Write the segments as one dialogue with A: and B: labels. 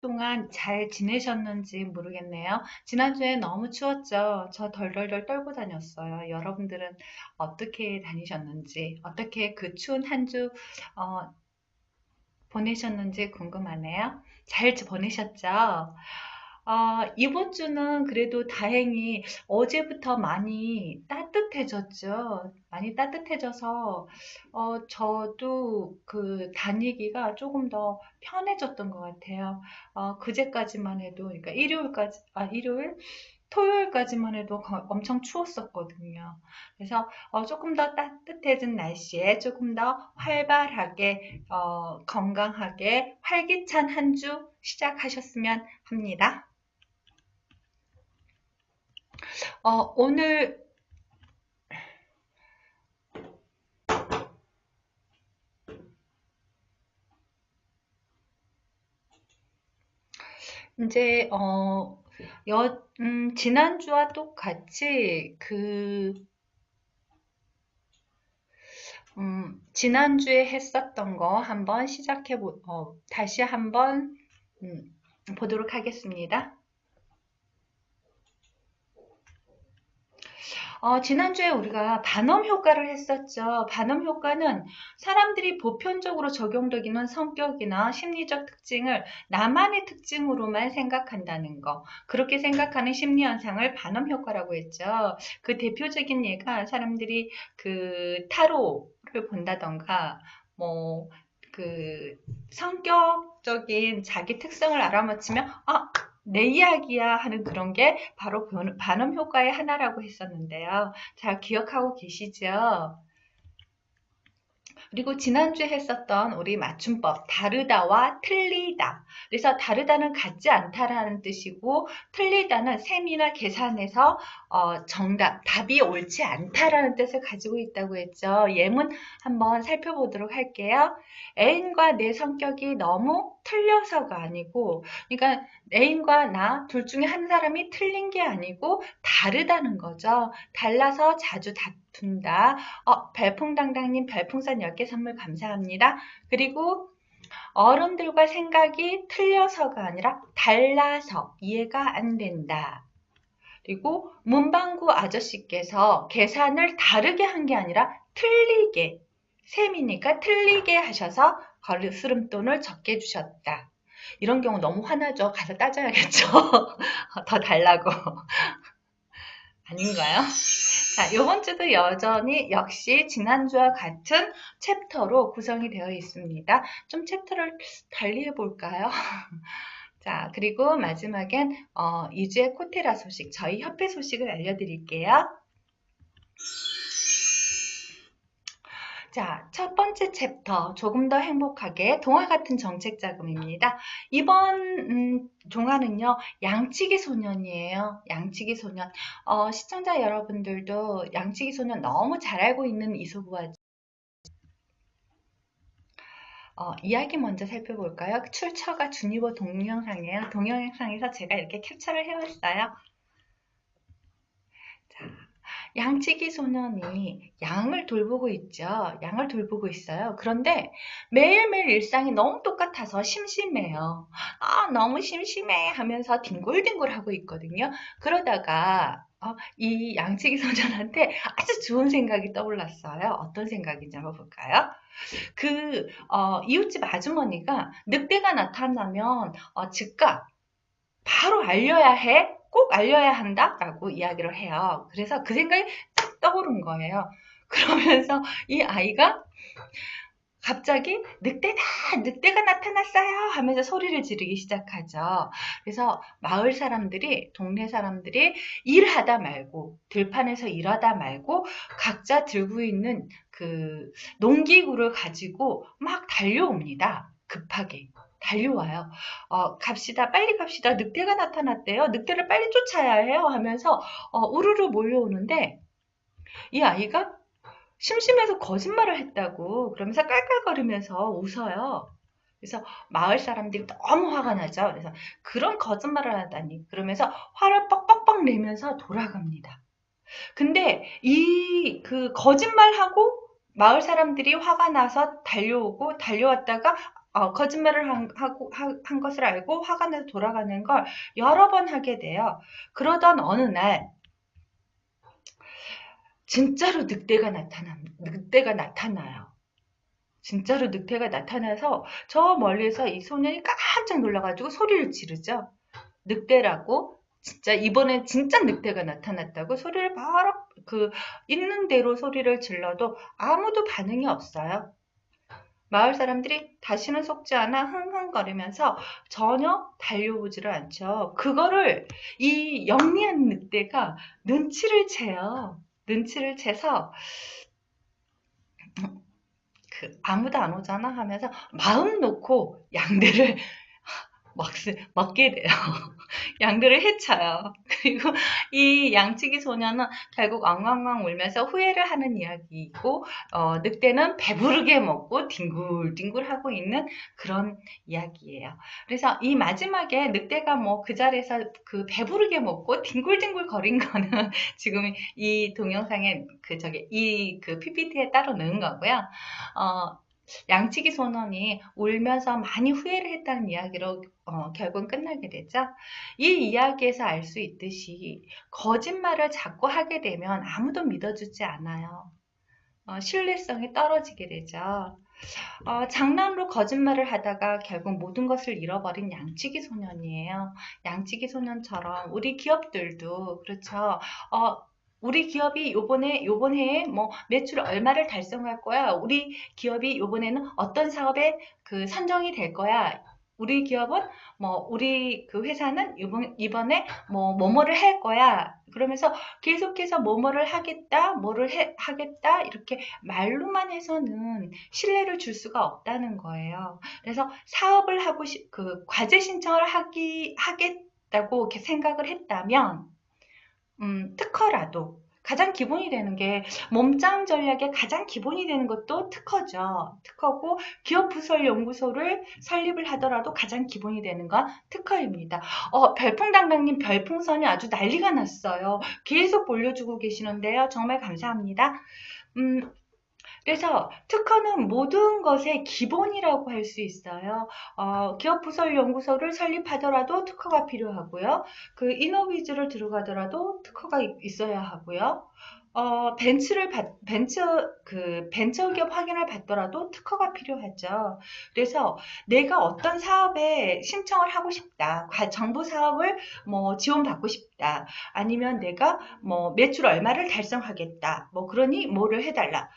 A: 동안 잘 지내셨는지 모르겠네요. 지난주에 너무 추웠죠? 저 덜덜덜 떨고 다녔어요. 여러분들은 어떻게 다니셨는지, 어떻게 그 추운 한 주 보내셨는지 궁금하네요. 잘 보내셨죠? 이번 주는 그래도 다행히 어제부터 많이 따뜻해졌죠. 많이 따뜻해져서, 저도 그 다니기가 조금 더 편해졌던 것 같아요. 그제까지만 해도, 그러니까 일요일? 토요일까지만 해도 엄청 추웠었거든요. 그래서 조금 더 따뜻해진 날씨에 조금 더 활발하게, 건강하게, 활기찬 한 주 시작하셨으면 합니다. 오늘 이제 지난주와 똑같이 지난주에 했었던 거 한번 다시 한번 보도록 하겠습니다. 지난주에 우리가 반음 효과를 했었죠. 반음 효과는 사람들이 보편적으로 적용되기는 성격이나 심리적 특징을 나만의 특징으로만 생각한다는 거. 그렇게 생각하는 심리 현상을 반음 효과라고 했죠. 그 대표적인 예가 사람들이 그 타로를 본다던가, 뭐, 그 성격적인 자기 특성을 알아맞히면, 내 이야기야 하는 그런 게 바로 반음 효과의 하나라고 했었는데요. 잘 기억하고 계시죠? 그리고 지난주에 했었던 우리 맞춤법, 다르다와 틀리다. 그래서 다르다는 같지 않다라는 뜻이고, 틀리다는 셈이나 계산에서 정답, 답이 옳지 않다라는 뜻을 가지고 있다고 했죠. 예문 한번 살펴보도록 할게요. 애인과 내 성격이 너무 틀려서가 아니고, 그러니까 애인과 나 둘 중에 한 사람이 틀린 게 아니고 다르다는 거죠. 달라서 자주 다툰다. 별풍당당님 별풍선 10개 선물 감사합니다. 그리고 어른들과 생각이 틀려서가 아니라 달라서 이해가 안 된다. 그리고 문방구 아저씨께서 계산을 다르게 한 게 아니라 틀리게, 셈이니까 틀리게 하셔서 거스름돈을 적게 주셨다. 이런 경우 너무 화나죠. 가서 따져야겠죠. 더 달라고. 아닌가요? 자, 이번 주도 여전히 역시 지난주와 같은 챕터로 구성이 되어 있습니다. 좀 챕터를 달리 해볼까요? 자, 그리고 마지막엔 2주의 코테라 소식, 저희 협회 소식을 알려드릴게요. 자, 첫 번째 챕터, 조금 더 행복하게 동화 같은 정책 자금입니다. 이번 동화는요, 양치기 소년이에요. 양치기 소년. 시청자 여러분들도 양치기 소년 너무 잘 알고 있는 이소부와 이야기 먼저 살펴볼까요? 출처가 주니버 동영상이에요. 동영상에서 제가 이렇게 캡처를 해왔어요. 자, 양치기 소년이 양을 돌보고 있죠. 양을 돌보고 있어요. 그런데 매일매일 일상이 너무 똑같아서 심심해요. 너무 심심해 하면서 뒹굴뒹굴 하고 있거든요. 그러다가 이 양치기 소년한테 아주 좋은 생각이 떠올랐어요. 어떤 생각인지 한번 볼까요? 이웃집 아주머니가 늑대가 나타나면 즉각 바로 알려야 해. 꼭 알려야 한다. 라고 이야기를 해요. 그래서 그 생각이 딱 떠오른 거예요. 그러면서 이 아이가 갑자기 늑대다! 늑대가 나타났어요! 하면서 소리를 지르기 시작하죠. 그래서 마을 사람들이, 동네 사람들이 일하다 말고, 들판에서 일하다 말고, 각자 들고 있는 그 농기구를 가지고 막 달려옵니다. 급하게. 달려와요. 갑시다. 빨리 갑시다. 늑대가 나타났대요. 늑대를 빨리 쫓아야 해요. 하면서, 우르르 몰려오는데, 이 아이가 심심해서 거짓말을 했다고 그러면서 깔깔거리면서 웃어요. 그래서 마을 사람들이 너무 화가 나죠. 그래서 그런 거짓말을 하다니 그러면서 화를 뻑뻑뻑 내면서 돌아갑니다. 근데 이 그 거짓말하고 마을 사람들이 화가 나서 달려오고 달려왔다가 거짓말을 한 것을 알고 화가 나서 돌아가는 걸 여러 번 하게 돼요. 그러던 어느 날 진짜로 늑대가 나타나요. 진짜로 늑대가 나타나서 저 멀리서 이 소년이 깜짝 놀라가지고 소리를 지르죠. 늑대라고 진짜 이번엔 진짜 늑대가 나타났다고 소리를 바로 있는 대로 소리를 질러도 아무도 반응이 없어요. 마을 사람들이 다시는 속지 않아 흥흥거리면서 전혀 달려오지를 않죠. 그거를 이 영리한 늑대가 눈치를 채요. 눈치를 채서 아무도 안 오잖아 하면서 마음 놓고 양들을 먹게 돼요. 양들을 해쳐요. 그리고 이 양치기 소녀는 결국 엉엉엉 울면서 후회를 하는 이야기이고, 늑대는 배부르게 먹고 뒹굴뒹굴 하고 있는 그런 이야기예요. 그래서 이 마지막에 늑대가 뭐 그 자리에서 그 배부르게 먹고 뒹굴뒹굴 거린 거는 지금 이 동영상에 그 PPT에 따로 넣은 거고요. 어, 양치기 소년이 울면서 많이 후회를 했다는 이야기로 결국은 끝나게 되죠. 이 이야기에서 알 수 있듯이 거짓말을 자꾸 하게 되면 아무도 믿어주지 않아요. 신뢰성이 떨어지게 되죠. 장난으로 거짓말을 하다가 결국 모든 것을 잃어버린 양치기 소년이에요. 양치기 소년처럼 우리 기업들도 그렇죠. 우리 기업이 요번 해에 뭐 매출 얼마를 달성할 거야. 우리 기업이 요번에는 어떤 사업에 선정이 될 거야. 우리 기업은 우리 회사는 이번에 뭐뭐를 할 거야. 그러면서 계속해서 뭐뭐를 하겠다, 하겠다 이렇게 말로만 해서는 신뢰를 줄 수가 없다는 거예요. 그래서 사업을 과제 신청을 하겠다고 이렇게 생각을 했다면, 특허라도 가장 기본이 되는 게 몸짱 전략의 가장 기본이 되는 것도 특허죠. 특허고 기업 부설 연구소를 설립을 하더라도 가장 기본이 되는 건 특허입니다. 별풍당당님 별풍선이 아주 난리가 났어요. 계속 올려주고 계시는데요. 정말 감사합니다. 그래서 특허는 모든 것의 기본이라고 할 수 있어요. 기업 부설 연구소를 설립하더라도 특허가 필요하고요. 이노비즈를 들어가더라도 특허가 있어야 하고요. 벤처 기업 확인을 받더라도 특허가 필요하죠. 그래서 내가 어떤 사업에 신청을 하고 싶다. 정부 사업을 지원받고 싶다. 아니면 내가 매출 얼마를 달성하겠다. 그러니 뭐를 해달라.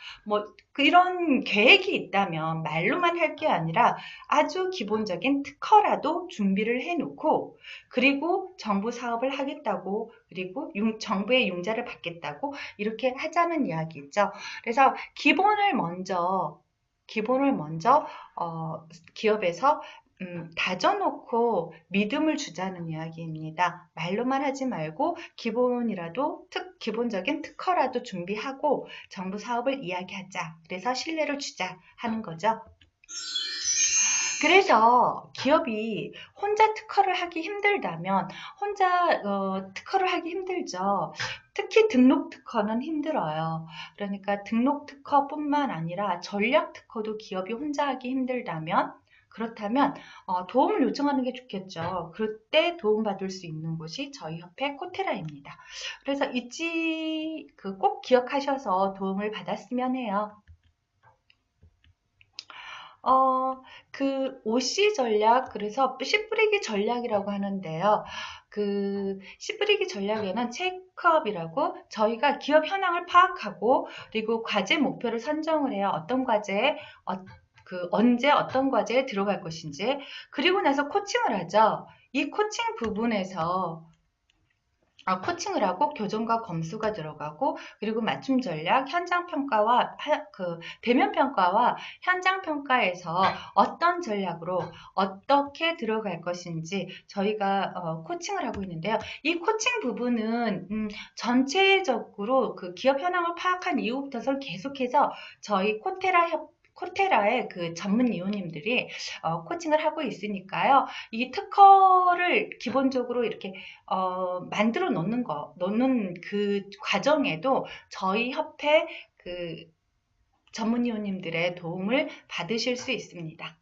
A: 이런 계획이 있다면 말로만 할 게 아니라 아주 기본적인 특허라도 준비를 해놓고 그리고 정부 사업을 하겠다고 그리고 정부의 융자를 받겠다고 이렇게 하자는 이야기죠. 그래서 기본을 먼저 기업에서 다져놓고 믿음을 주자는 이야기입니다. 말로만 하지 말고 기본적인 특허라도 준비하고 정부 사업을 이야기하자. 그래서 신뢰를 주자 하는 거죠. 그래서 기업이 혼자 특허를 하기 힘들다면 특허를 하기 힘들죠. 특히 등록 특허는 힘들어요. 그러니까 등록 특허뿐만 아니라 전략 특허도 기업이 혼자 하기 힘들다면 그렇다면 도움을 요청하는 게 좋겠죠. 그때 도움받을 수 있는 곳이 저희 협회 코테라입니다. 그래서 꼭 기억하셔서 도움을 받았으면 해요. OC 전략, 그래서 씨 뿌리기 전략이라고 하는데요. 씨 뿌리기 전략에는 체크업이라고 저희가 기업 현황을 파악하고 그리고 과제 목표를 선정을 해요. 어떤 과제에 언제 어떤 과제에 들어갈 것인지 그리고 나서 코칭을 하죠. 이 코칭 부분에서 코칭을 하고 교정과 검수가 들어가고 그리고 맞춤 전략, 현장 평가와 대면 평가와 현장 평가에서 어떤 전략으로 어떻게 들어갈 것인지 저희가 코칭을 하고 있는데요. 이 코칭 부분은 전체적으로 기업 현황을 파악한 이후부터서 계속해서 저희 코테라의 전문 이호님들이 코칭을 하고 있으니까요. 이 특허를 기본적으로 이렇게 만들어 놓는 그 과정에도 저희 협회 전문 이호님들의 도움을 받으실 수 있습니다.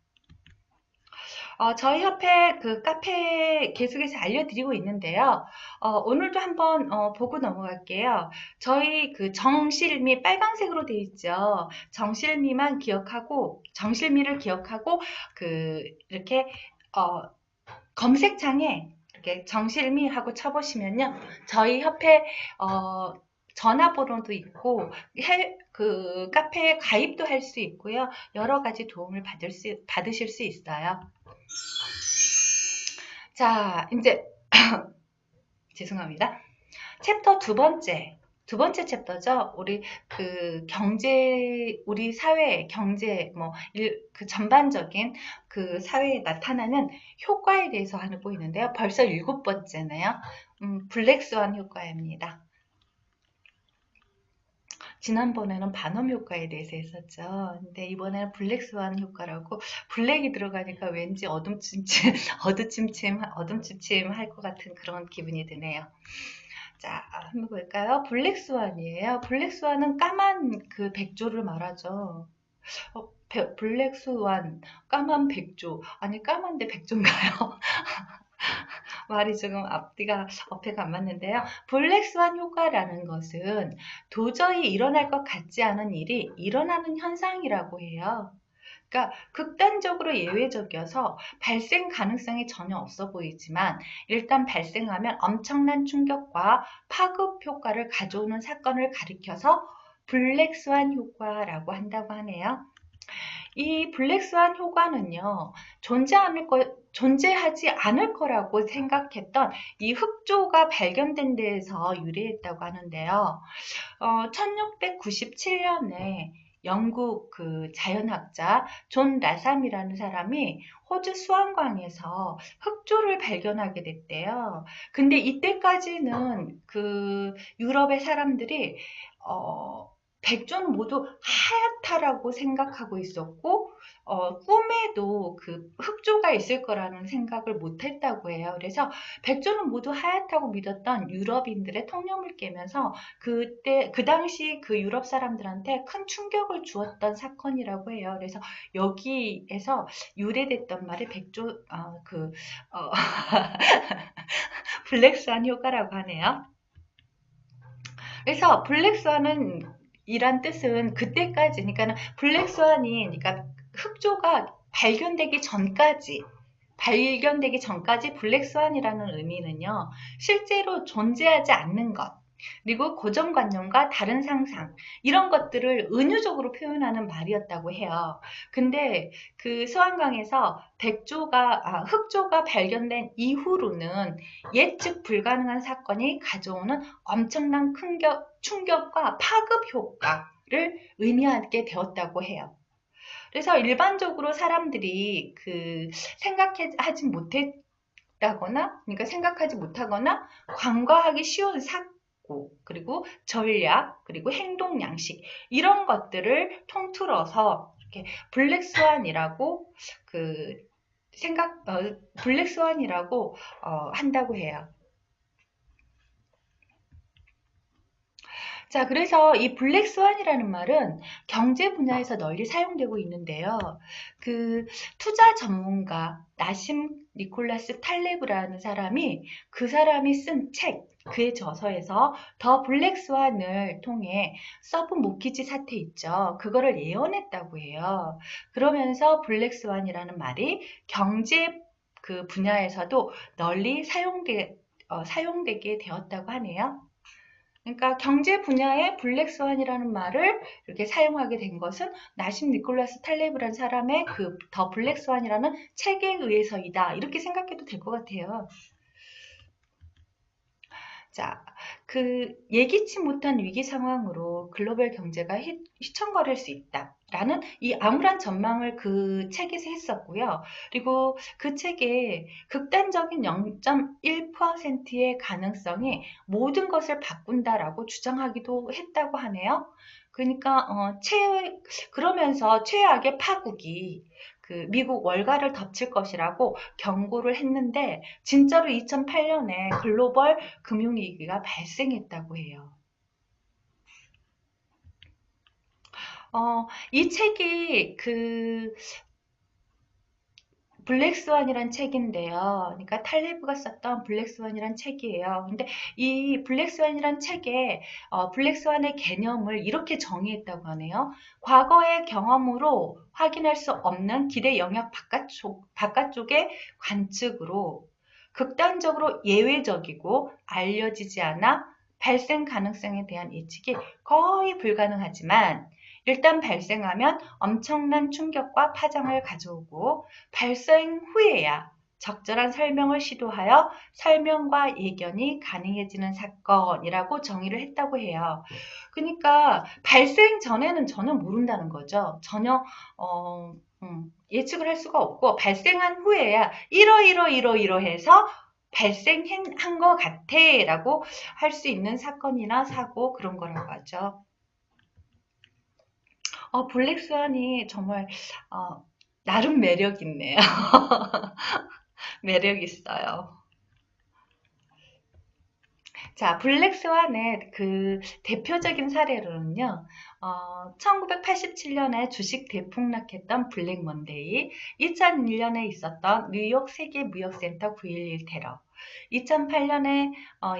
A: 저희 협회 그 카페 계속해서 알려드리고 있는데요. 오늘도 한번 보고 넘어갈게요. 저희 그 정실미 빨간색으로 되어 있죠. 정실미를 기억하고 이렇게 어, 검색창에 이렇게 정실미 하고 쳐보시면요. 저희 협회 전화번호도 있고 그 카페에 가입도 할 수 있고요. 여러 가지 도움을 받으실 수 있어요. 자, 이제 죄송합니다. 챕터 두 번째 챕터죠. 우리 우리 사회, 경제, 그 전반적인 그 사회에 나타나는 효과에 대해서 하고 있는데요. 벌써 7번째네요. 블랙스완 효과입니다. 지난번에는 반엄 효과에 대해서 했었죠. 근데 이번에는 블랙스완 효과라고 블랙이 들어가니까 왠지 어둠침침할 것 같은 그런 기분이 드네요. 자, 한번 볼까요? 블랙스완이에요. 블랙스완은 까만 그 백조를 말하죠. 블랙스완, 까만 백조. 아니, 까만데 백조인가요? 말이 조금 앞뒤가 어폐가 안 맞는데요. 블랙스완 효과라는 것은 도저히 일어날 것 같지 않은 일이 일어나는 현상이라고 해요. 그러니까 극단적으로 예외적이어서 발생 가능성이 전혀 없어 보이지만 일단 발생하면 엄청난 충격과 파급 효과를 가져오는 사건을 가리켜서 블랙스완 효과라고 한다고 하네요. 이 블랙스완 효과는요, 존재하지 않을 거라고 생각했던 이 흑조가 발견된 데에서 유래했다고 하는데요. 1697년에 영국 그 자연학자 존 라삼이라는 사람이 호주 수안강에서 흑조를 발견하게 됐대요. 근데 이때까지는 그 유럽의 사람들이 백조는 모두 하얗다라고 생각하고 있었고 꿈에도 그 흑조가 있을 거라는 생각을 못했다고 해요. 그래서 백조는 모두 하얗다고 믿었던 유럽인들의 통념을 깨면서 그 당시 그 유럽 사람들한테 큰 충격을 주었던 사건이라고 해요. 그래서 여기에서 유래됐던 말이 블랙스완 효과라고 하네요. 그래서 블랙스완은 이란 뜻은 그때까지, 그러니까 그러니까 흑조가 발견되기 전까지 블랙스완이라는 의미는요, 실제로 존재하지 않는 것, 그리고 고정관념과 다른 상상, 이런 것들을 은유적으로 표현하는 말이었다고 해요. 근데 그 수안강에서 흑조가 발견된 이후로는 예측 불가능한 사건이 가져오는 엄청난 충격과 파급 효과를 의미하게 되었다고 해요. 그래서 일반적으로 사람들이 그러니까 생각하지 못하거나 간과하기 쉬운 사고, 그리고 전략, 그리고 행동 양식, 이런 것들을 통틀어서 이렇게 블랙스완이라고 그 블랙스완이라고 한다고 해요. 자, 그래서 이 블랙스완이라는 말은 경제 분야에서 널리 사용되고 있는데요. 그 투자 전문가 나심 니콜라스 탈레브라는 사람이 그 사람이 쓴 책, 그의 저서에서 더 블랙스완을 통해 서브 모키지 사태 있죠. 그거를 예언했다고 해요. 그러면서 블랙스완이라는 말이 경제 그 분야에서도 널리 사용되게 되었다고 하네요. 그러니까 경제 분야의 블랙스완이라는 말을 이렇게 사용하게 된 것은 나심 니콜라스 탈레브라는 사람의 그 더 블랙스완이라는 책에 의해서이다. 이렇게 생각해도 될 것 같아요. 자, 예기치 못한 위기 상황으로 글로벌 경제가 휘청거릴 수 있다. 라는 이 암울한 전망을 그 책에서 했었고요. 그리고 그 책에 극단적인 0.1%의 가능성이 모든 것을 바꾼다라고 주장하기도 했다고 하네요. 그러니까 그러면서 최악의 파국이 미국 월가를 덮칠 것이라고 경고를 했는데 진짜로 2008년에 글로벌 금융위기가 발생했다고 해요. 이 책이 블랙스완이란 책인데요. 그러니까 탈레브가 썼던 블랙스완이란 책이에요. 근데 이 블랙스완이란 책에 블랙스완의 개념을 이렇게 정의했다고 하네요. 과거의 경험으로 확인할 수 없는 기대 영역 바깥쪽의 관측으로 극단적으로 예외적이고 알려지지 않아 발생 가능성에 대한 예측이 거의 불가능하지만 일단 발생하면 엄청난 충격과 파장을 가져오고 발생 후에야 적절한 설명을 시도하여 설명과 예견이 가능해지는 사건이라고 정의를 했다고 해요. 그러니까 발생 전에는 전혀 모른다는 거죠. 전혀 예측을 할 수가 없고 발생한 후에야 이러이러이러이러해서 발생한 것 같아 라고 할 수 있는 사건이나 사고 그런 거라고 하죠. 블랙스완이 정말 나름 매력 있네요. 매력 있어요. 자, 블랙스완의 그 대표적인 사례로는요, 1987년에 주식 대폭락했던 블랙 먼데이, 2001년에 있었던 뉴욕 세계무역센터 9.11 테러, 2008년에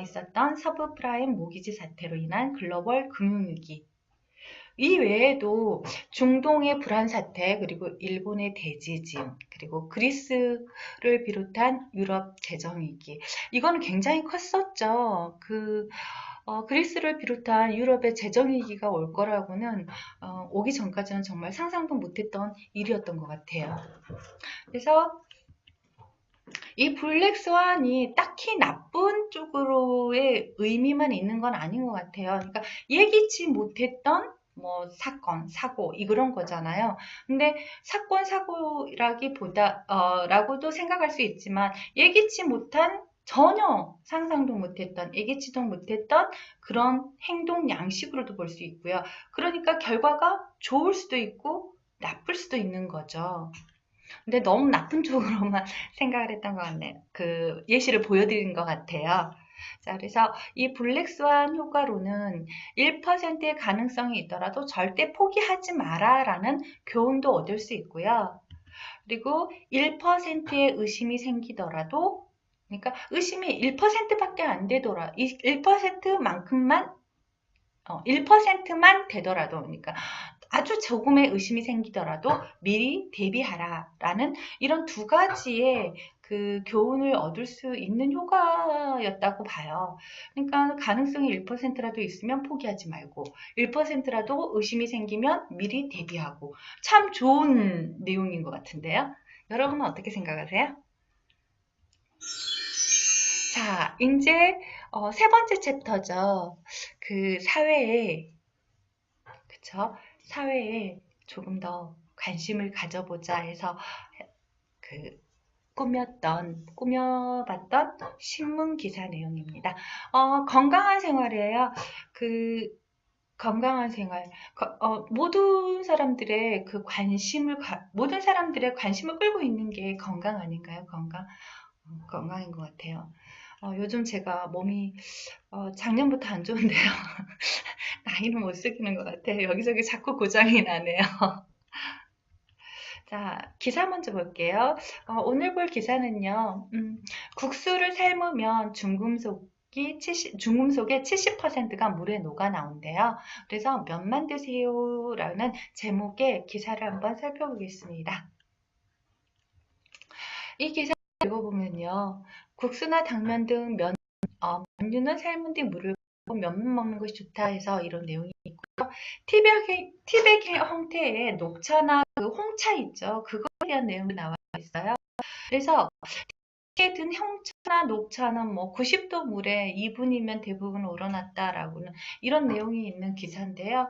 A: 있었던 서브프라임 모기지 사태로 인한 글로벌 금융위기, 이 외에도 중동의 불안 사태, 그리고 일본의 대지진, 그리고 그리스를 비롯한 유럽 재정위기. 이거는 굉장히 컸었죠. 그리스를 비롯한 유럽의 재정위기가 올 거라고는 오기 전까지는 정말 상상도 못했던 일이었던 것 같아요. 그래서 이 블랙스완이 딱히 나쁜 쪽으로의 의미만 있는 건 아닌 것 같아요. 그러니까 예기치 못했던 뭐 사건, 사고 이런 거잖아요. 근데 사건, 사고라기보다 라고도 생각할 수 있지만 예기치 못한 전혀 상상도 못했던, 예기치도 못했던 그런 행동 양식으로도 볼 수 있고요. 그러니까 결과가 좋을 수도 있고 나쁠 수도 있는 거죠. 근데 너무 나쁜 쪽으로만 생각을 했던 것 같네요. 그 예시를 보여드린 것 같아요. 자, 그래서 이 블랙스완 효과로는 1%의 가능성이 있더라도 절대 포기하지 마라 라는 교훈도 얻을 수 있고요. 그리고 1%의 의심이 생기더라도, 그러니까 의심이 1%밖에 안 되더라, 1%만큼만 1%만 되더라도, 그러니까 아주 조금의 의심이 생기더라도 미리 대비하라라는 이런 두 가지의 그 교훈을 얻을 수 있는 효과였다고 봐요. 그러니까 가능성이 1%라도 있으면 포기하지 말고 1%라도 의심이 생기면 미리 대비하고 참 좋은 내용인 것 같은데요. 여러분은 어떻게 생각하세요? 자, 이제 세 번째 챕터죠. 그 사회에 그쵸? 사회에 조금 더 관심을 가져보자 해서 그 꾸며봤던 신문 기사 내용입니다. 건강한 생활이에요. 그 건강한 생활, 모든 사람들의 관심을 끌고 있는 게 건강 아닌가요? 건강인 것 같아요. 요즘 제가 몸이 작년부터 안 좋은데요. 나이는 못 새기는 것 같아요. 여기저기 자꾸 고장이 나네요. 자, 기사 먼저 볼게요. 오늘 볼 기사는요, 국수를 삶으면 중금속의 70%가 물에 녹아 나온대요. 그래서 면만 드세요라는 제목의 기사를 한번 살펴보겠습니다. 이 기사 읽어보면요, 국수나 당면 등 면류는 삶은 뒤 물을 면만 먹는 것이 좋다 해서 이런 내용이 있고요. 티백의 형태의 녹차나 그 홍차 있죠. 그거에 대한 내용이 나와 있어요. 그래서 티백에 든 홍차나 녹차는 뭐 90도 물에 2분이면 대부분 우러났다라고는 이런 내용이 있는 기사인데요.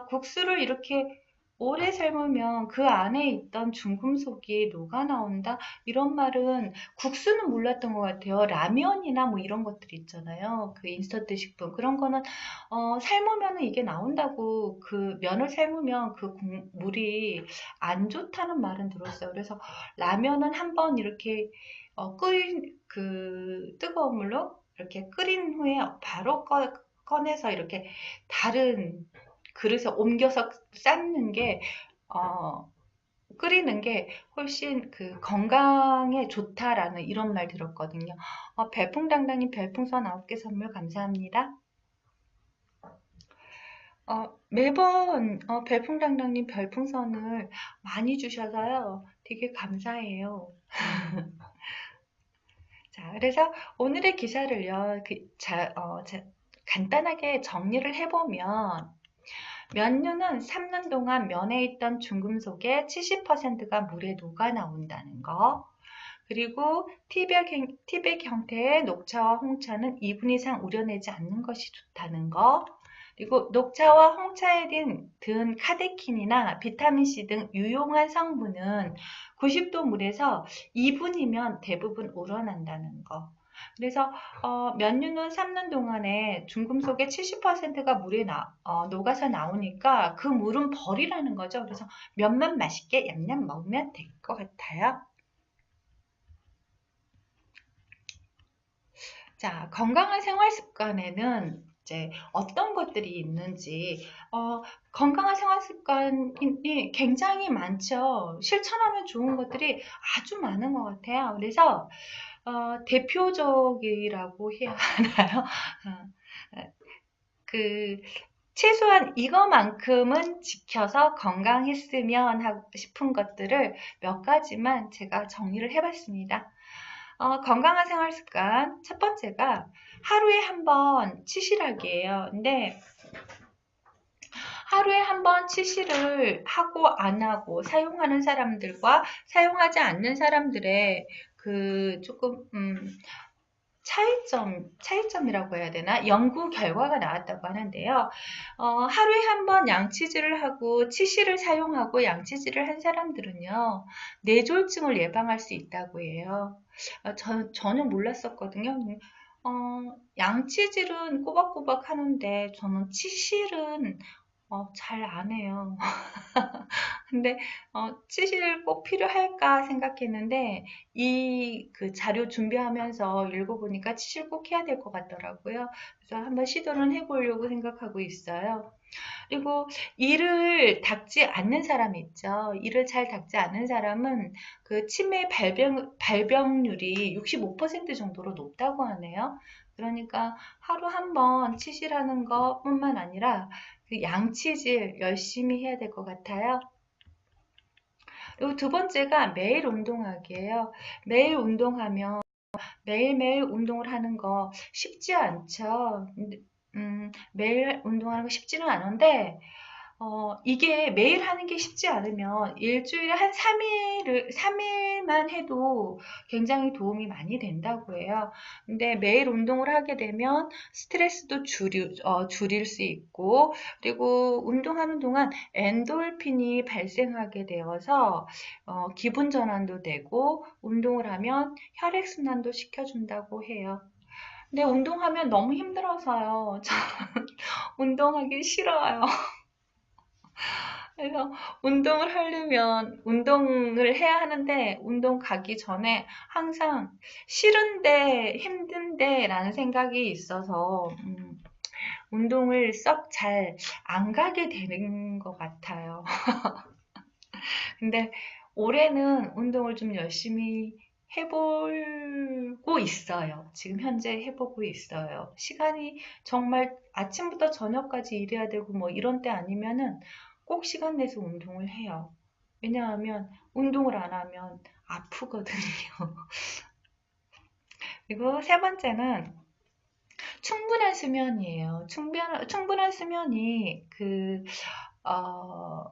A: 국수를 이렇게 오래 삶으면 그 안에 있던 중금속이 녹아 나온다? 이런 말은 국수는 몰랐던 것 같아요. 라면이나 뭐 이런 것들 있잖아요. 그 인스턴트 식품. 그런 거는, 삶으면 이게 나온다고 그 면을 삶으면 그 물이 안 좋다는 말은 들었어요. 그래서 라면은 한번 이렇게 그 뜨거운 물로 이렇게 끓인 후에 바로 꺼내서 이렇게 다른 그릇에 옮겨서 삶는 게, 어, 끓이는 게 훨씬 그 건강에 좋다라는 이런 말 들었거든요. 별풍당당님 별풍선 9개 선물 감사합니다. 매번 별풍당당님 별풍선을 많이 주셔서요. 되게 감사해요. 자, 그래서 오늘의 기사를요, 간단하게 정리를 해보면, 면류는 3년 동안 면에 있던 중금속의 70%가 물에 녹아 나온다는 거, 그리고 티백 형태의 녹차와 홍차는 2분 이상 우려내지 않는 것이 좋다는 거, 그리고 녹차와 홍차에 든 카테킨이나 비타민C 등 유용한 성분은 90도 물에서 2분이면 대부분 우러난다는 거. 그래서 면류는 3년 동안에 중금속의 70%가 물에 녹아서 나오니까 그 물은 버리라는 거죠. 그래서 면만 맛있게 얌얌 먹으면 될 것 같아요. 자, 건강한 생활 습관에는 이제 어떤 것들이 있는지, 건강한 생활 습관이 굉장히 많죠. 실천하면 좋은 것들이 아주 많은 것 같아요. 그래서, 대표적이라고 해야 하나요? 그, 최소한 이거만큼은 지켜서 건강했으면 하고 싶은 것들을 몇 가지만 제가 정리를 해봤습니다. 건강한 생활 습관. 첫 번째가 하루에 한 번 치실하기예요. 근데 하루에 한 번 치실을 하고 안 하고 사용하는 사람들과 사용하지 않는 사람들의 그 조금 차이점이라고 해야 되나? 연구 결과가 나왔다고 하는데요. 하루에 한 번 양치질을 하고 치실을 사용하고 양치질을 한 사람들은요, 뇌졸중을 예방할 수 있다고 해요. 저는 몰랐었거든요. 어, 양치질은 꼬박꼬박 하는데 저는 치실은 잘 안 해요. 근데 치실 꼭 필요할까 생각했는데 이 그 자료 준비하면서 읽어보니까 치실 꼭 해야 될 것 같더라고요. 그래서 한번 시도를 해보려고 생각하고 있어요. 그리고 이를 닦지 않는 사람 있죠. 이를 잘 닦지 않는 사람은 그 치매 발병률이 65% 정도로 높다고 하네요. 그러니까 하루 한 번 치실하는 것뿐만 아니라 그 양치질 열심히 해야 될 것 같아요. 그리고 두 번째가 매일 운동하기예요. 매일 운동하면 매일매일 운동을 하는 거 쉽지 않죠. 매일 운동하는 거 쉽지는 않은데 이게 매일 하는 게 쉽지 않으면 일주일에 한 3일만 해도 굉장히 도움이 많이 된다고 해요. 근데 매일 운동을 하게 되면 스트레스도 줄일 수 있고, 그리고 운동하는 동안 엔돌핀이 발생하게 되어서, 기분 전환도 되고, 운동을 하면 혈액순환도 시켜준다고 해요. 근데 운동하면 너무 힘들어서요. 저는 운동하기 싫어요. 그래서 운동을 하려면 운동을 해야 하는데 운동 가기 전에 항상 싫은데 힘든데 라는 생각이 있어서 운동을 썩 잘 안 가게 되는 것 같아요. 근데 올해는 운동을 좀 열심히 해보고 있어요. 지금 현재 해보고 있어요. 시간이 정말 아침부터 저녁까지 일해야 되고 뭐 이런 때 아니면은 꼭 시간 내서 운동을 해요. 왜냐하면 운동을 안 하면 아프거든요. 그리고 세 번째는 충분한 수면이에요. 충분한 수면이 어,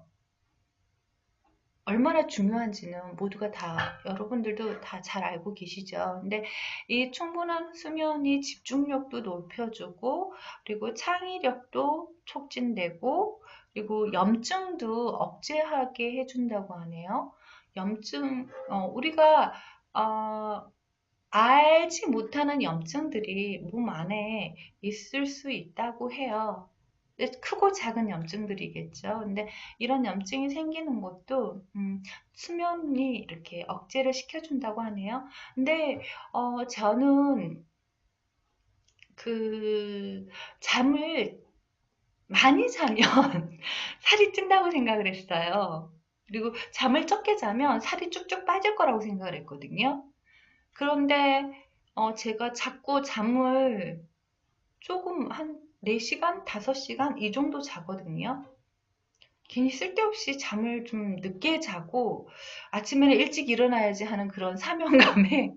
A: 얼마나 중요한지는 모두가 다, 여러분들도 다 잘 알고 계시죠. 근데 이 충분한 수면이 집중력도 높여주고, 그리고 창의력도 촉진되고, 그리고 염증도 억제하게 해준다고 하네요. 우리가, 어, 알지 못하는 염증들이 몸 안에 있을 수 있다고 해요. 크고 작은 염증들이겠죠. 근데 이런 염증이 생기는 것도 수면이 이렇게 억제를 시켜준다고 하네요. 근데 저는 그 잠을 많이 자면 살이 찐다고 생각을 했어요. 그리고 잠을 적게 자면 살이 쭉쭉 빠질 거라고 생각을 했거든요. 그런데 제가 자꾸 잠을 조금 한 4시간, 5시간 이 정도 자거든요. 괜히 쓸데없이 잠을 좀 늦게 자고 아침에는 일찍 일어나야지 하는 그런 사명감에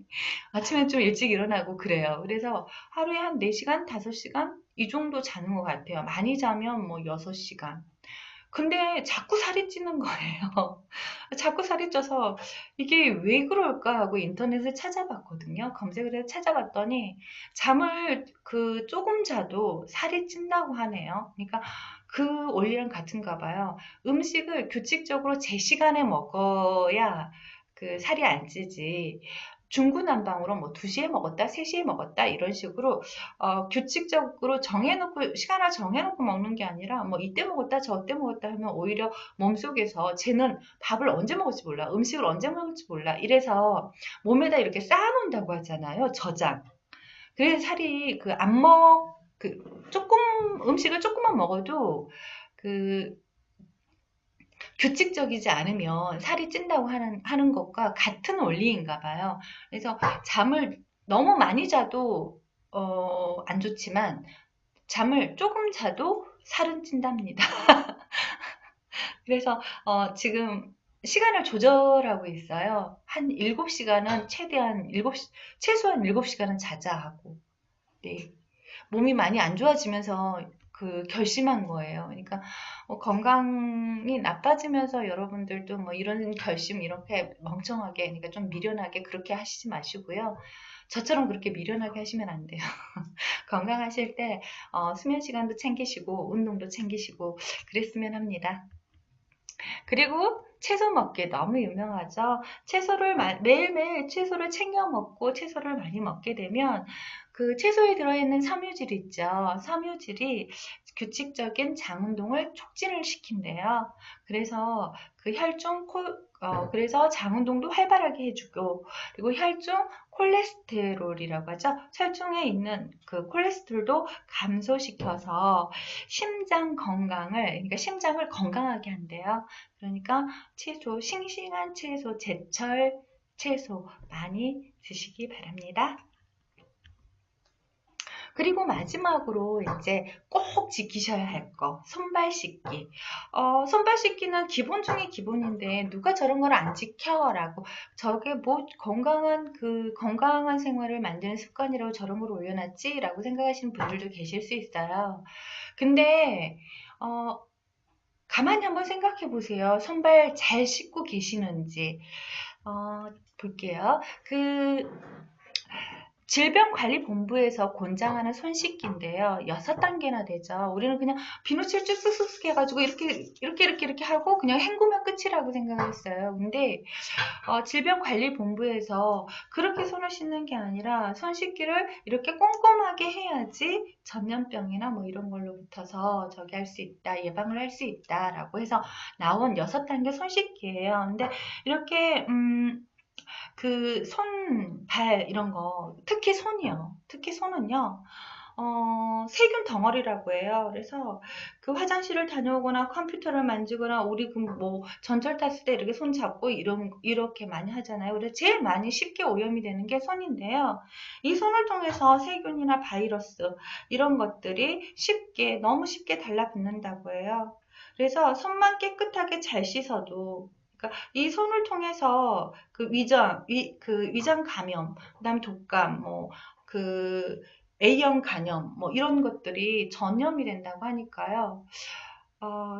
A: 아침엔 좀 일찍 일어나고 그래요. 그래서 하루에 한 4시간, 5시간 이 정도 자는 것 같아요. 많이 자면 뭐 6시간. 근데 자꾸 살이 찌는 거예요. 자꾸 살이 쪄서 이게 왜 그럴까 하고 인터넷을 찾아봤거든요. 검색을 해서 찾아봤더니 잠을 조금 자도 살이 찐다고 하네요. 그러니까 그 원리랑 같은가 봐요. 음식을 규칙적으로 제 시간에 먹어야 살이 안 찌지. 중구난방으로 뭐 2시에 먹었다, 3시에 먹었다 이런 식으로 규칙적으로 정해놓고 시간을 정해놓고 먹는 게 아니라 뭐 이때 먹었다, 저때 먹었다 하면 오히려 몸속에서 쟤는 밥을 언제 먹을지 몰라, 음식을 언제 먹을지 몰라 이래서 몸에다 이렇게 쌓아놓는다고 하잖아요. 저장. 그래서 살이 안 조금 음식을 조금만 먹어도 그 규칙적이지 않으면 살이 찐다고 하는 것과 같은 원리인가 봐요. 그래서 잠을 너무 많이 자도 안 좋지만 잠을 조금 자도 살은 찐답니다. 그래서 지금 시간을 조절하고 있어요. 한 7시간은 최대한 최소한 7시간은 자자 하고. 네. 몸이 많이 안 좋아지면서 결심한 거예요. 그러니까 건강이 나빠지면서 여러분들도 뭐 이런 결심 이렇게 멍청하게, 그러니까 좀 미련하게 그렇게 하시지 마시고요. 저처럼 그렇게 미련하게 하시면 안 돼요. 건강하실 때 수면 시간도 챙기시고 운동도 챙기시고 그랬으면 합니다. 그리고 채소 먹기 너무 유명하죠. 매일매일 채소를 챙겨 먹고 채소를 많이 먹게 되면 채소에 들어있는 섬유질 있죠. 섬유질이 규칙적인 장 운동을 촉진을 시킨대요. 그래서 그래서 장 운동도 활발하게 해주고, 그리고 혈중 콜레스테롤이라고 하죠. 혈중에 있는 콜레스테롤도 감소시켜서 그러니까 심장을 건강하게 한대요. 그러니까 싱싱한 채소, 제철 채소 많이 드시기 바랍니다. 그리고 마지막으로 이제 꼭 지키셔야 할 거, 손발 씻기. 손발 씻기는 기본 중에 기본인데 누가 저런 걸 안 지켜라고 저게 뭐 건강한 생활을 만드는 습관이라고 저런 걸 올려놨지라고 생각하시는 분들도 계실 수 있어요. 근데 가만히 한번 생각해 보세요. 손발 잘 씻고 계시는지. 볼게요. 질병관리본부에서 권장하는 손 씻기인데요. 6단계나 되죠. 우리는 그냥 비누칠 쭉 쓱쓱 해가지고 이렇게 하고 그냥 헹구면 끝이라고 생각을 했어요. 근데 질병관리본부에서 그렇게 손을 씻는 게 아니라 손 씻기를 이렇게 꼼꼼하게 해야지 전염병이나 뭐 이런 걸로 붙어서 저기 할 수 있다, 예방을 할 수 있다라고 해서 나온 6단계 손 씻기예요. 근데 이렇게 발 이런 거 특히 손이요. 특히 손은요. 세균 덩어리라고 해요. 그래서 화장실을 다녀오거나 컴퓨터를 만지거나 우리 뭐 전철 탔을 때 이렇게 손 잡고 이렇게 많이 하잖아요. 그래서 제일 많이 쉽게 오염이 되는 게 손인데요. 이 손을 통해서 세균이나 바이러스 이런 것들이 너무 쉽게 달라붙는다고 해요. 그래서 손만 깨끗하게 잘 씻어도 그러니까 이 손을 통해서 위장 감염, 그다음에 독감, A형 간염, 뭐 이런 것들이 전염이 된다고 하니까요.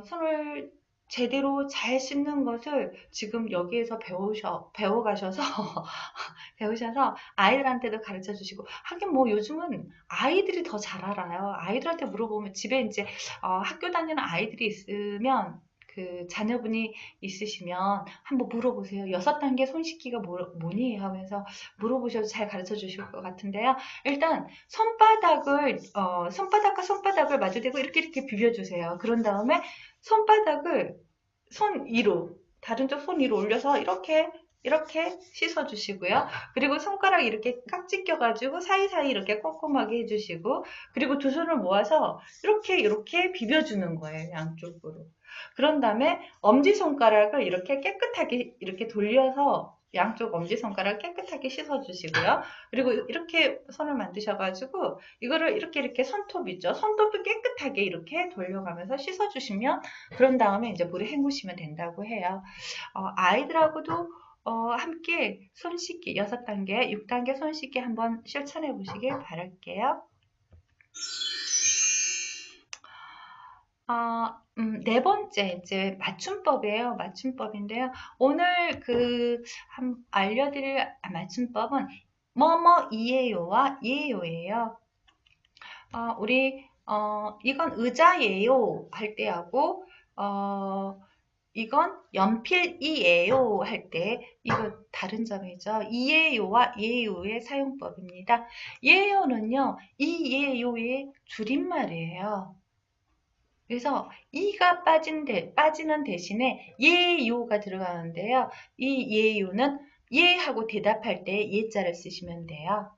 A: 손을 제대로 잘 씻는 것을 지금 여기에서 배워가셔서 배우셔서 아이들한테도 가르쳐 주시고 하긴 뭐 요즘은 아이들이 더 잘 알아요. 아이들한테 물어보면 집에 이제 학교 다니는 아이들이 있으면 자녀분이 있으시면 한번 물어보세요. 6단계 손 씻기가 뭐니? 하면서 물어보셔도 잘 가르쳐 주실 것 같은데요. 일단 손바닥과 손바닥을 마주대고 이렇게 비벼주세요. 그런 다음에 손바닥을 다른 쪽 손 위로 올려서 이렇게 씻어주시고요. 그리고 손가락 이렇게 깍지 껴가지고 사이사이 이렇게 꼼꼼하게 해주시고, 그리고 두 손을 모아서 이렇게 비벼주는 거예요. 양쪽으로. 그런 다음에 엄지손가락을 이렇게 깨끗하게 이렇게 돌려서 양쪽 엄지손가락을 깨끗하게 씻어주시고요. 그리고 이렇게 손을 만드셔가지고 이거를 이렇게 손톱 있죠? 손톱도 깨끗하게 이렇게 돌려가면서 씻어주시면 그런 다음에 이제 물에 헹구시면 된다고 해요. 아이들하고도 함께 손 씻기 6단계, 6단계 손 씻기 한번 실천해 보시길 바랄게요. 네 번째 이제 맞춤법이에요. 맞춤법인데요. 오늘 알려드릴 맞춤법은 뭐뭐이에요와 이에요예요. 이건 의자예요 할 때하고 이건 연필이에요 할 때 이거 다른 점이죠. 이에요와 이에요의 사용법입니다. 이에요는요, 이에요의 줄임말이에요. 그래서 이가 빠지는 대신에 예요가 들어가는데요. 이 예요는 예하고 대답할 때 예자를 쓰시면 돼요.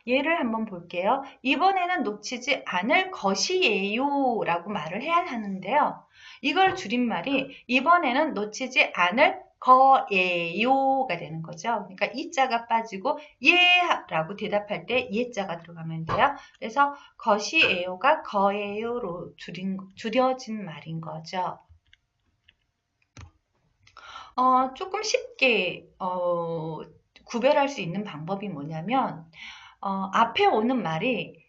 A: 예를 한번 볼게요. 이번에는 놓치지 않을 것이에요 라고 말을 해야 하는데요. 이걸 줄임말이 이번에는 놓치지 않을 거예요가 되는 거죠. 그러니까 이자가 빠지고 예라고 대답할 때 예자가 들어가면 돼요. 그래서 것이에요가 거예요로 줄여진 말인 거죠. 조금 쉽게 구별할 수 있는 방법이 뭐냐면 앞에 오는 말에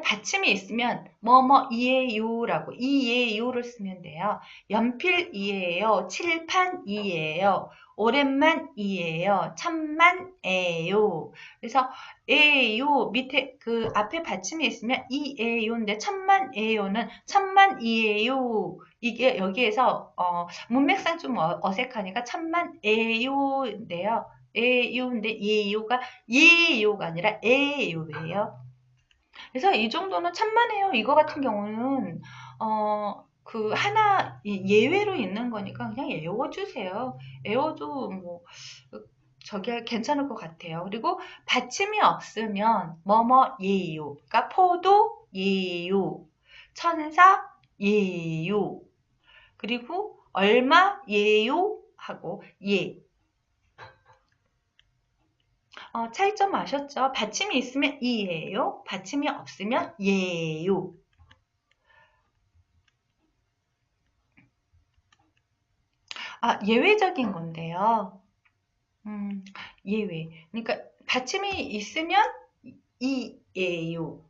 A: 받침이 있으면 뭐뭐이에요라고 이에요를 쓰면 돼요. 연필이에요. 칠판이에요. 오랜만이에요. 천만에요. 그래서 에요 밑에 그 앞에 받침이 있으면 이에요인데 천만에요는 천만이에요. 이게 여기에서 문맥상 좀 어색하니까 천만에요인데요. 에요인데 예요가 예요가 아니라 에요예요. 그래서 이 정도는 참만해요. 이거 같은 경우는 하나 예외로 있는 거니까 그냥 외워주세요. 외워도 뭐 저게 괜찮을 것 같아요. 그리고 받침이 없으면 뭐뭐 예요. 그러니까 포도 예요. 천사 예요. 그리고 얼마 예요 하고 예. 차이점 아셨죠? 받침이 있으면 이예요. 받침이 없으면 예요. 예외적인 건데요. 예외. 그러니까 받침이 있으면 이예요.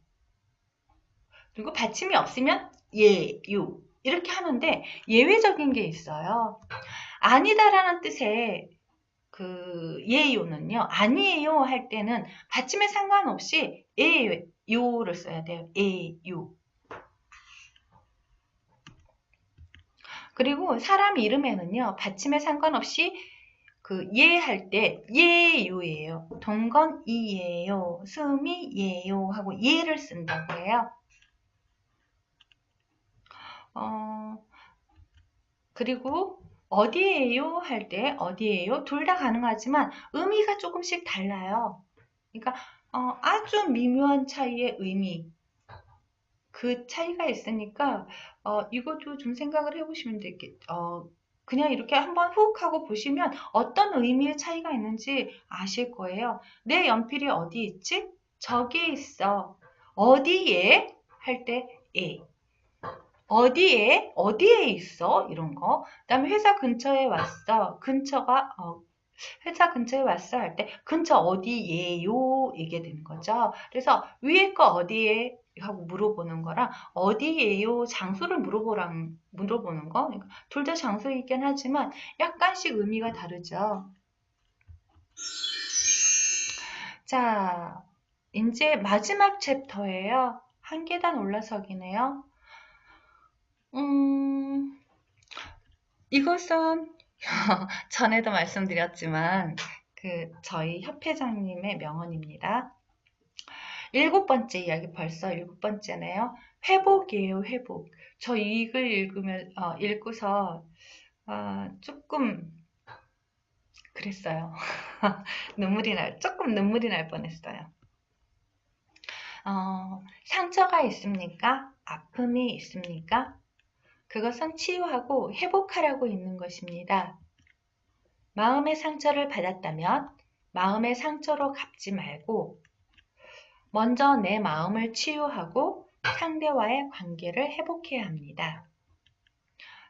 A: 그리고 받침이 없으면 예요. 이렇게 하는데 예외적인 게 있어요. 아니다라는 뜻의 예요는요. 아니에요 할 때는 받침에 상관없이 에요를 써야 돼요. 에요. 그리고 사람 이름에는요. 받침에 상관없이 예 할 때 예요예요. 동건이예요. 스미예요 하고 예를 쓴다고 해요. 그리고 어디에요 할 때 어디에요 둘 다 가능하지만 의미가 조금씩 달라요. 그러니까 아주 미묘한 차이의 의미 그 차이가 있으니까 이것도 좀 생각을 해보시면 되겠죠. 그냥 이렇게 한번 훅 하고 보시면 어떤 의미의 차이가 있는지 아실 거예요. 내 연필이 어디 있지? 저기 있어. 어디에? 할 때 에. 어디에 있어? 이런 거. 그 다음에 회사 근처에 왔어. 회사 근처에 왔어 할 때 근처 어디예요? 이게 되는 거죠. 그래서 위에 거 어디에? 하고 물어보는 거랑 어디예요? 장소를 물어보는 거. 그러니까 둘 다 장소이긴 하지만 약간씩 의미가 다르죠. 자, 이제 마지막 챕터예요. 한 계단 올라서기네요. 이것은 전에도 말씀드렸지만 저희 협회장님의 명언입니다. 7번째 이야기 벌써 7번째네요. 회복이에요, 회복. 저 이글 읽고서 조금 그랬어요. 조금 눈물이 날 뻔했어요. 상처가 있습니까? 아픔이 있습니까? 그것은 치유하고 회복하라고 있는 것입니다. 마음의 상처를 받았다면 마음의 상처로 갚지 말고 먼저 내 마음을 치유하고 상대와의 관계를 회복해야 합니다.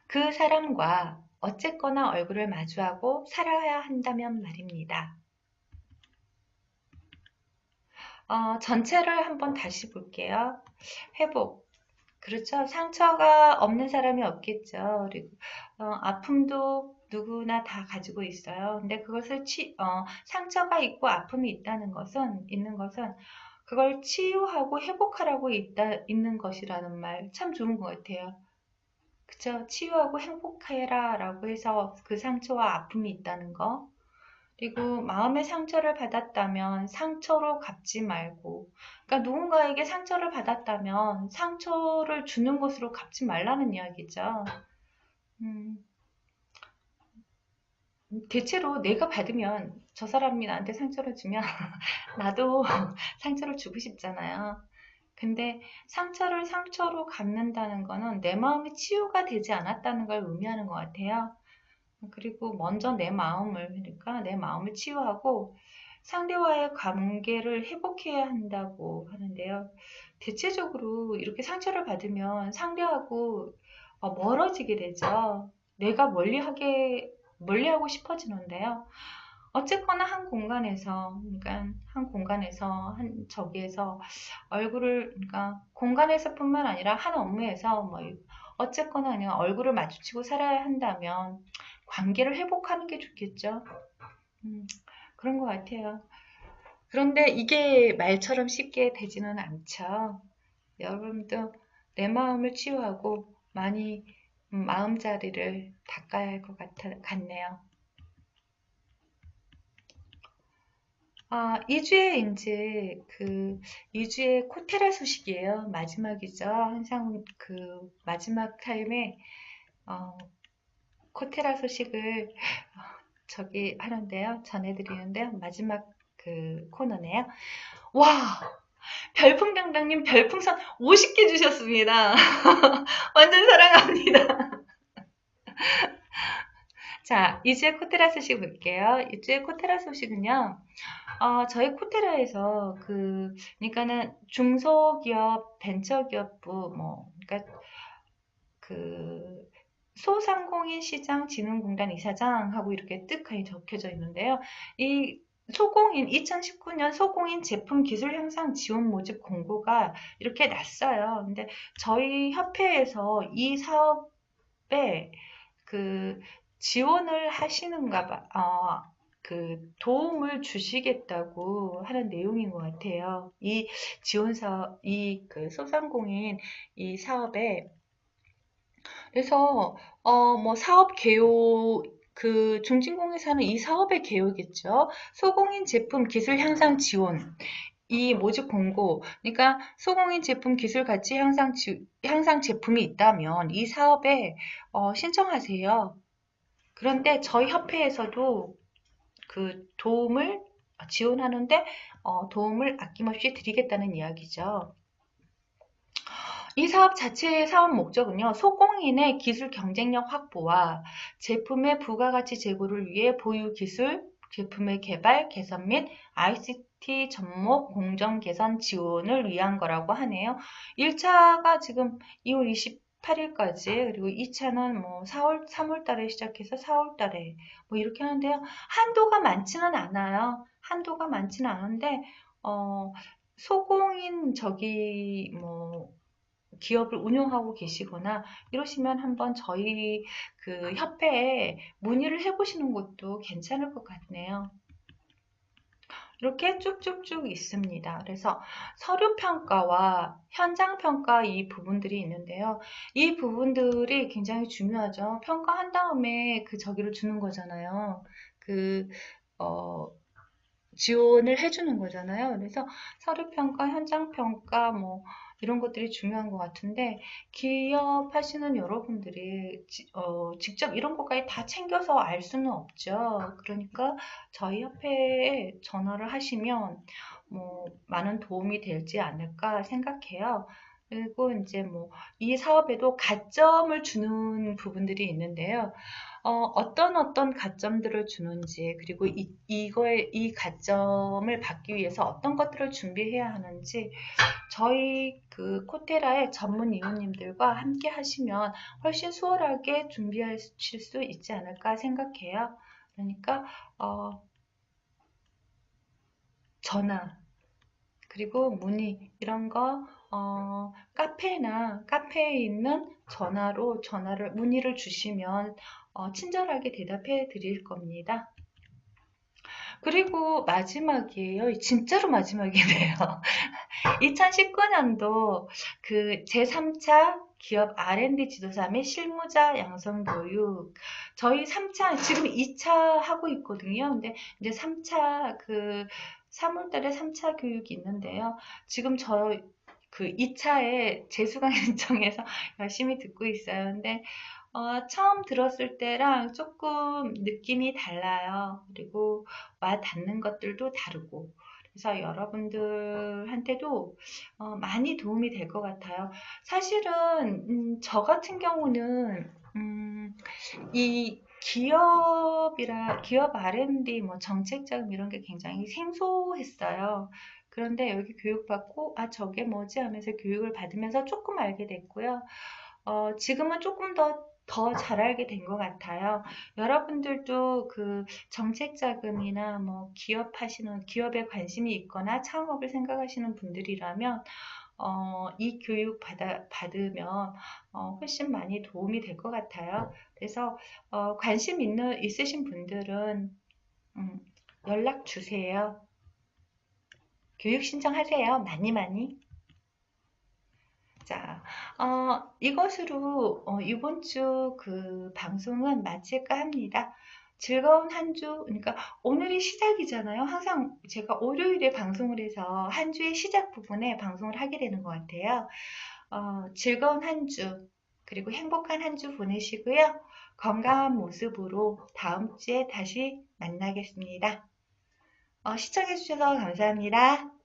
A: 그 사람과 어쨌거나 얼굴을 마주하고 살아야 한다면 말입니다. 전체를 한번 다시 볼게요. 회복. 그렇죠. 상처가 없는 사람이 없겠죠. 그리고 아픔도 누구나 다 가지고 있어요. 근데 그것을 상처가 있고 아픔이 있는 것은 그걸 치유하고 회복하라고 있는 것이라는 말 참 좋은 것 같아요. 그쵸? 치유하고 행복해라 라고 해서 그 상처와 아픔이 있다는 거. 그리고 마음의 상처를 받았다면 상처로 갚지 말고, 그러니까 누군가에게 상처를 받았다면 상처를 주는 것으로 갚지 말라는 이야기죠. 음, 대체로 내가 받으면 저 사람이 나한테 상처를 주면 나도 상처를 주고 싶잖아요. 근데 상처를 상처로 갚는다는 거는 내 마음이 치유가 되지 않았다는 걸 의미하는 것 같아요. 그리고 먼저 그러니까 내 마음을 치유하고 상대와의 관계를 회복해야 한다고 하는데요. 대체적으로 이렇게 상처를 받으면 상대하고 멀어지게 되죠. 내가 멀리하고 싶어지는데요. 어쨌거나 한 저기에서 그러니까 공간에서뿐만 아니라 한 업무에서 어쨌거나 그냥 얼굴을 마주치고 살아야 한다면 관계를 회복하는 게 좋겠죠. 음, 그런 것 같아요. 그런데 이게 말처럼 쉽게 되지는 않죠. 여러분도 내 마음을 치유하고 많이 마음자리를 닦아야 할 것 같네요. 2주에 이제 2주의 코테라 소식이에요. 마지막이죠. 항상 그 마지막 타임에 어, 코테라 소식을 저기 하는데요. 전해드리는데요. 마지막 그 코너네요. 와! 별풍당당님 별풍선 50개 주셨습니다. 완전 사랑합니다. 자, 2주의 코테라 소식 볼게요. 2주의 코테라 소식은요. 저희 코테라에서 그러니까는 중소기업, 벤처기업부, 그러니까 그 소상공인 시장 진흥공단 이사장하고 이렇게 뜻하게 적혀져 있는데요. 이 2019년 소공인 제품 기술 향상 지원 모집 공고가 이렇게 났어요. 근데 저희 협회에서 이 사업에 그 지원을 하시는가 봐, 도움을 주시겠다고 하는 내용인 것 같아요. 이 지원사업, 소상공인 이 사업에 그래서 사업 개요 중진공에서는 이 사업의 개요겠죠. 소공인 제품 기술 향상 지원. 이 모집 공고, 그러니까 소공인 제품 기술 가치 향상 제품이 있다면 이 사업에 신청하세요. 그런데 저희 협회에서도 그 도움을 지원하는데 도움을 아낌없이 드리겠다는 이야기죠. 이 사업 자체의 사업 목적은요, 소공인의 기술 경쟁력 확보와 제품의 부가가치 제고를 위해 보유 기술, 제품의 개발, 개선 및 ICT 접목 공정 개선 지원을 위한 거라고 하네요. 1차가 지금 2월 28일까지, 그리고 2차는 3월 달에 시작해서 4월 달에 이렇게 하는데요. 한도가 많지는 않아요. 한도가 많지는 않은데, 소공인 기업을 운영하고 계시거나 이러시면 한번 저희 그 협회에 문의를 해보시는 것도 괜찮을 것 같네요. 이렇게 쭉쭉쭉 있습니다. 그래서 서류 평가와 현장 평가 이 부분들이 있는데요. 이 부분들이 굉장히 중요하죠. 평가한 다음에 저기를 주는 거잖아요. 지원을 해주는 거잖아요. 그래서 서류 평가, 현장 평가, 이런 것들이 중요한 것 같은데, 기업 하시는 여러분들이 직접 이런 것까지 다 챙겨서 알 수는 없죠. 그러니까 저희 협회에 전화를 하시면 많은 도움이 되지 않을까 생각해요. 그리고 이제 뭐 이 사업에도 가점을 주는 부분들이 있는데요. 어떤 가점들을 주는지, 그리고 이 가점을 받기 위해서 어떤 것들을 준비해야 하는지, 저희 그 코테라의 전문 이웃님들과 함께 하시면 훨씬 수월하게 준비하실 수 있지 않을까 생각해요. 그러니까, 전화, 그리고 문의, 이런 거, 카페에 있는 문의를 주시면, 친절하게 대답해 드릴 겁니다. 그리고 마지막이에요. 진짜로 마지막이네요. 2019년도 그 제3차 기업 R&D 지도사 및 실무자 양성 교육, 저희 3차, 지금 2차 하고 있거든요. 근데 이제 3차, 3월 달에 3차 교육이 있는데요. 지금 그 2차에 재수강 신청해서 열심히 듣고 있어요. 근데 처음 들었을 때랑 조금 느낌이 달라요. 그리고 와 닿는 것들도 다르고. 그래서 여러분들한테도 많이 도움이 될 것 같아요. 사실은 저 같은 경우는 이 기업 R&D, 뭐 정책 자금 이런 게 굉장히 생소했어요. 그런데 여기 교육받고 저게 뭐지 하면서 교육을 받으면서 조금 알게 됐고요. 지금은 조금 더 잘 알게 된 것 같아요. 여러분들도 그 정책 자금이나 뭐 기업에 관심이 있거나 창업을 생각하시는 분들이라면, 이 교육 받으면, 훨씬 많이 도움이 될 것 같아요. 그래서, 있으신 분들은, 음, 연락 주세요. 교육 신청하세요. 많이 많이. 자, 이것으로 이번 주 그 방송은 마칠까 합니다. 즐거운 한 주, 그러니까 오늘이 시작이잖아요. 항상 제가 월요일에 방송을 해서 한 주의 시작 부분에 방송을 하게 되는 것 같아요. 즐거운 한 주, 그리고 행복한 한 주 보내시고요. 건강한 모습으로 다음 주에 다시 만나겠습니다. 시청해주셔서 감사합니다.